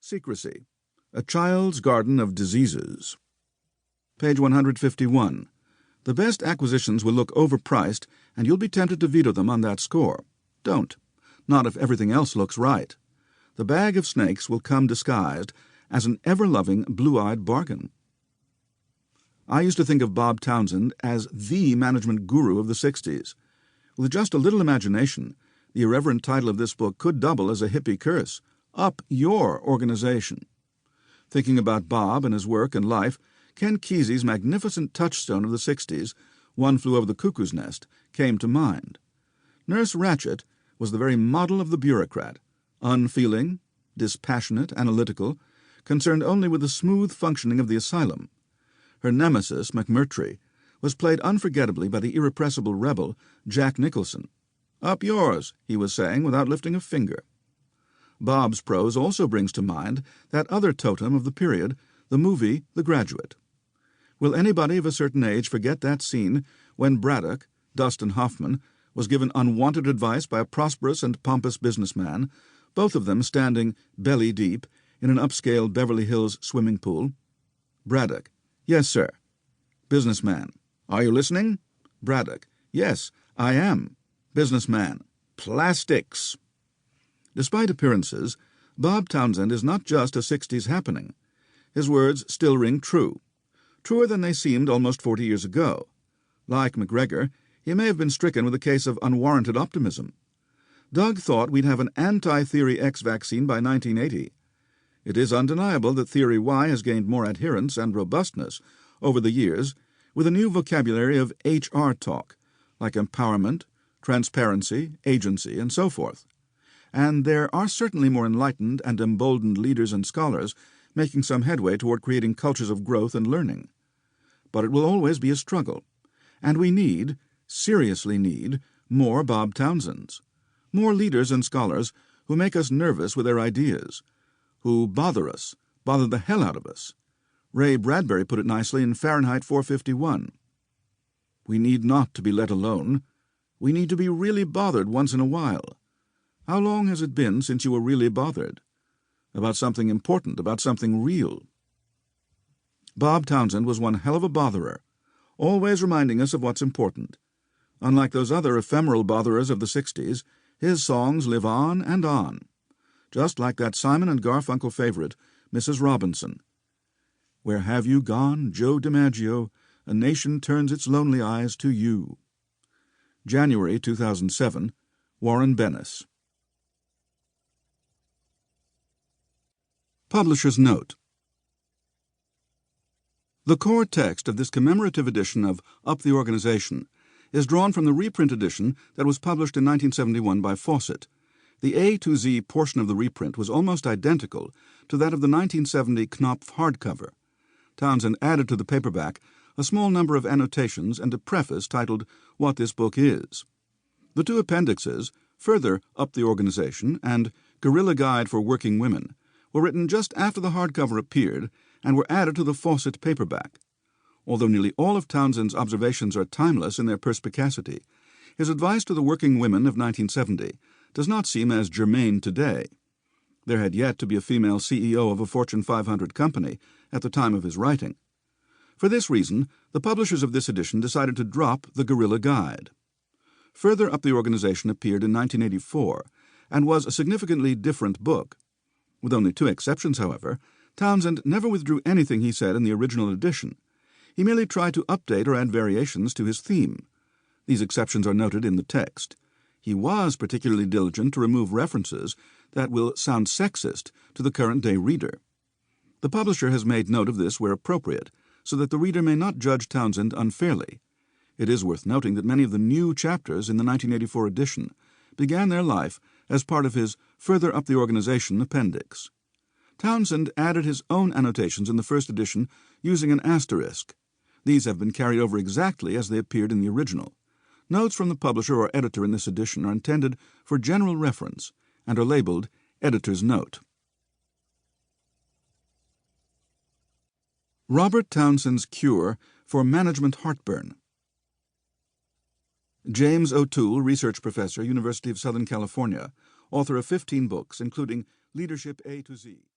Secrecy, A Child's Garden of Diseases. Page 151. The best acquisitions will look overpriced, and you'll be tempted to veto them on that score. Don't. Not if everything else looks right. The bag of snakes will come disguised as an ever-loving, blue-eyed bargain. I used to think of Bob Townsend as the management guru of the 60s. With just a little imagination, the irreverent title of this book could double as a hippie curse. Up your organization. Thinking about Bob and his work and life, Ken Kesey's magnificent touchstone of the 60s, One Flew Over the Cuckoo's Nest, came to mind. Nurse Ratched was the very model of the bureaucrat, unfeeling, dispassionate, analytical, concerned only with the smooth functioning of the asylum. Her nemesis, McMurtry, was played unforgettably by the irrepressible rebel, Jack Nicholson. Up yours, he was saying without lifting a finger. Bob's prose also brings to mind that other totem of the period, the movie The Graduate. Will anybody of a certain age forget that scene when Braddock, Dustin Hoffman, was given unwanted advice by a prosperous and pompous businessman, both of them standing belly deep in an upscale Beverly Hills swimming pool? Braddock: Yes, sir. Businessman: Are you listening? Braddock: Yes, I am. Businessman: Plastics. Despite appearances, Bob Townsend is not just a 60s happening. His words still ring true. Truer than they seemed almost 40 years ago. Like McGregor, he may have been stricken with a case of unwarranted optimism. Doug thought we'd have an anti-Theory X vaccine by 1980. It is undeniable that Theory Y has gained more adherence and robustness over the years with a new vocabulary of HR talk, like empowerment, transparency, agency, and so forth. And there are certainly more enlightened and emboldened leaders and scholars making some headway toward creating cultures of growth and learning. But it will always be a struggle, and we need, seriously need, more Bob Townsends, more leaders and scholars who make us nervous with their ideas, who bother us, bother the hell out of us. Ray Bradbury put it nicely in Fahrenheit 451. We need not to be let alone. We need to be really bothered once in a while. How long has it been since you were really bothered? About something important, about something real. Bob Townsend was one hell of a botherer, always reminding us of what's important. Unlike those other ephemeral botherers of the 60s, his songs live on and on. Just like that Simon and Garfunkel favorite, Mrs. Robinson. Where have you gone, Joe DiMaggio? A nation turns its lonely eyes to you. January 2007, Warren Bennis. Publisher's Note. The core text of this commemorative edition of Up the Organization is drawn from the reprint edition that was published in 1971 by Fawcett. The A to Z portion of the reprint was almost identical to that of the 1970 Knopf hardcover. Townsend added to the paperback a small number of annotations and a preface titled What This Book Is. The two appendixes, Further Up the Organization and Guerrilla Guide for Working Women, were written just after the hardcover appeared and were added to the Fawcett paperback. Although nearly all of Townsend's observations are timeless in their perspicacity, his advice to the working women of 1970 does not seem as germane today. There had yet to be a female CEO of a Fortune 500 company at the time of his writing. For this reason, the publishers of this edition decided to drop the Guerrilla Guide. Further Up the Organization appeared in 1984 and was a significantly different book. With only two exceptions, however, Townsend never withdrew anything he said in the original edition. He merely tried to update or add variations to his theme. These exceptions are noted in the text. He was particularly diligent to remove references that will sound sexist to the current-day reader. The publisher has made note of this where appropriate, so that the reader may not judge Townsend unfairly. It is worth noting that many of the new chapters in the 1984 edition began their life as part of his Further Up the Organization appendix. Townsend added his own annotations in the first edition using an asterisk. These have been carried over exactly as they appeared in the original. Notes from the publisher or editor in this edition are intended for general reference and are labeled Editor's Note. Robert Townsend's Cure for Management Heartburn. James O'Toole, Research Professor, University of Southern California, author of 15 books, including Leadership A to Z.